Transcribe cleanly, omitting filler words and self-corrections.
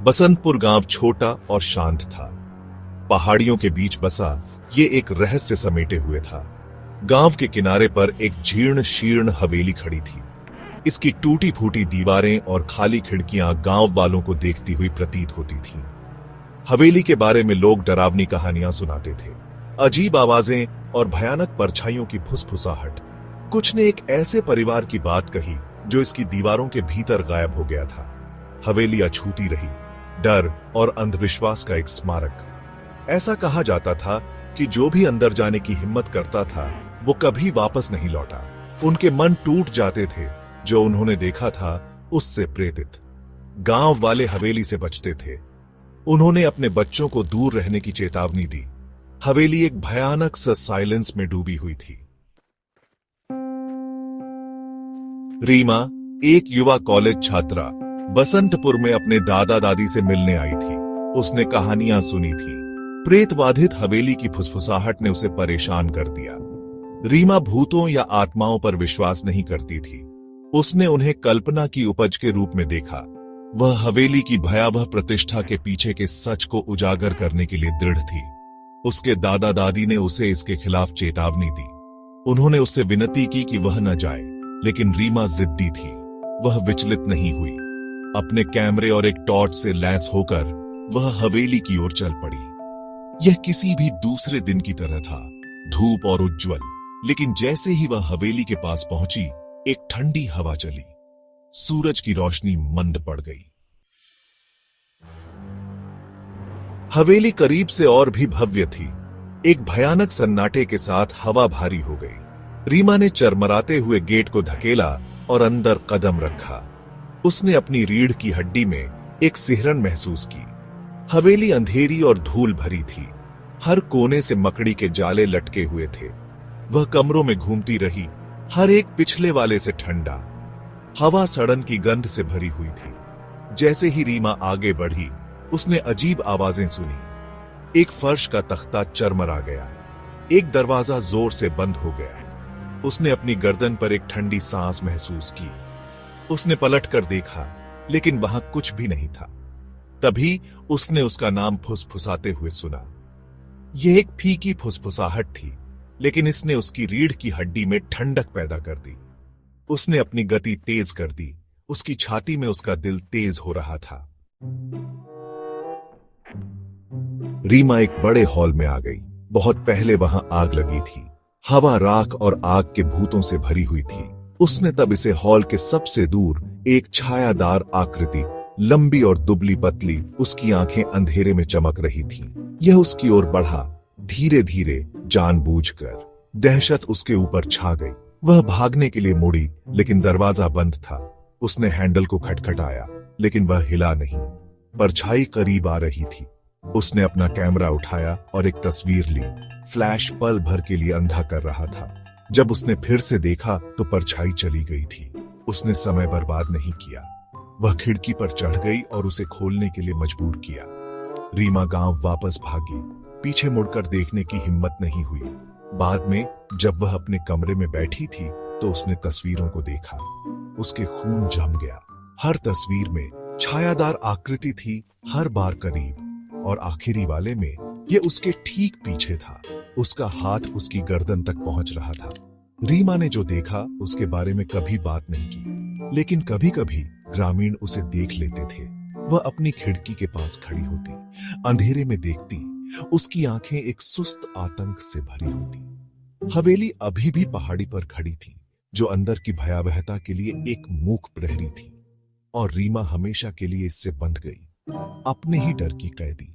बसंतपुर गांव छोटा और शांत था। पहाड़ियों के बीच बसा ये एक रहस्य समेटे हुए था। गांव के किनारे पर एक जीर्ण शीर्ण हवेली खड़ी थी। इसकी टूटी फूटी दीवारें और खाली खिड़कियां गांव वालों को देखती हुई प्रतीत होती थीं। हवेली के बारे में लोग डरावनी कहानियां सुनाते थे। अजीब आवाजें और भयानक परछाइयों की फुसफुसाहट। कुछ ने एक ऐसे परिवार की बात कही जो इसकी दीवारों के भीतर गायब हो गया था। हवेली अछूती रही, डर और अंधविश्वास का एक स्मारक। ऐसा कहा जाता था कि जो भी अंदर जाने की हिम्मत करता था वो कभी वापस नहीं लौटा। उनके मन टूट जाते थे जो उन्होंने देखा था उससे प्रेरित। गांव वाले हवेली से बचते थे। उन्होंने अपने बच्चों को दूर रहने की चेतावनी दी। हवेली एक भयानक सा साइलेंस में डूबी हुई थी। रीमा, एक युवा कॉलेज छात्रा, बसंतपुर में अपने दादा दादी से मिलने आई थी। उसने कहानियां सुनी थी। प्रेतबाधित हवेली की फुसफुसाहट ने उसे परेशान कर दिया। रीमा भूतों या आत्माओं पर विश्वास नहीं करती थी। उसने उन्हें कल्पना की उपज के रूप में देखा। वह हवेली की भयावह प्रतिष्ठा के पीछे के सच को उजागर करने के लिए दृढ़ थी। उसके दादा दादी ने उसे इसके खिलाफ चेतावनी दी। उन्होंने उससे विनती की कि वह न जाए, लेकिन रीमा जिद्दी थी। वह विचलित नहीं हुई। अपने कैमरे और एक टॉर्च से लैस होकर वह हवेली की ओर चल पड़ी। यह किसी भी दूसरे दिन की तरह था, धूप और उज्जवल। लेकिन जैसे ही वह हवेली के पास पहुंची, एक ठंडी हवा चली। सूरज की रोशनी मंद पड़ गई। हवेली करीब से और भी भव्य थी। एक भयानक सन्नाटे के साथ हवा भारी हो गई। रीमा ने चरमराते हुए गेट को धकेला और अंदर कदम रखा। उसने अपनी रीढ़ की हड्डी में एक सिहरन महसूस की। हवेली अंधेरी और धूल भरी थी। हर कोने से मकड़ी के जाले लटके हुए थे। वह कमरों में घूमती रही, हर एक पिछले वाले से ठंडा। हवा सड़न की गंध से भरी हुई थी। जैसे ही रीमा आगे बढ़ी, उसने अजीब आवाजें सुनी। एक फर्श का तख्ता चरमरा गया। एक दरवाजा जोर से बंद हो गया। उसने अपनी गर्दन पर एक ठंडी सांस महसूस की। उसने पलटकर देखा, लेकिन वहां कुछ भी नहीं था। तभी उसने उसका नाम फुसफुसाते हुए सुना। यह एक फीकी फुसफुसाहट थी, लेकिन इसने उसकी रीढ़ की हड्डी में ठंडक पैदा कर दी। उसने अपनी गति तेज कर दी। उसकी छाती में उसका दिल तेज हो रहा था। रीमा एक बड़े हॉल में आ गई। बहुत पहले वहां आग लगी थी। हवा राख और आग के भूतों से भरी हुई थी। उसने तब इसे हॉल के सबसे दूर एक छायादार आकृति, लंबी और दुबली पतली, उसकी आंखें अंधेरे में चमक रही थीं। यह उसकी ओर बढ़ा, धीरे धीरे, जानबूझकर। दहशत उसके ऊपर छा गई। वह भागने के लिए मुड़ी, लेकिन दरवाजा बंद था। उसने हैंडल को खटखटाया, लेकिन वह हिला नहीं। परछाई करीब आ रही थी। उसने अपना कैमरा उठाया और एक तस्वीर ली। फ्लैश पल भर के लिए अंधा कर रहा था। जब उसने फिर से देखा तो परछाई चली गई थी। उसने समय बर्बाद नहीं किया। वह खिड़की पर चढ़ गई और उसे खोलने के लिए मजबूर किया। रीमा गांव वापस भागी। पीछे मुड़कर देखने की हिम्मत नहीं हुई। बाद में जब वह अपने कमरे में बैठी थी तो उसने तस्वीरों को देखा। उसके खून जम गया। हर तस्वीर में छायादार आकृति थी, हर बार करीब, और आखिरी वाले में ये उसके ठीक पीछे था। उसका हाथ उसकी गर्दन तक पहुंच रहा था। रीमा ने जो देखा उसके बारे में कभी बात नहीं की, लेकिन कभी कभी ग्रामीण उसे देख लेते थे। वह अपनी खिड़की के पास खड़ी होती, अंधेरे में देखती। उसकी आंखें एक सुस्त आतंक से भरी होती। हवेली अभी भी पहाड़ी पर खड़ी थी, जो अंदर की भयावहता के लिए एक मूक प्रहरी थी। और रीमा हमेशा के लिए इससे बंध गई, अपने ही डर की कैदी।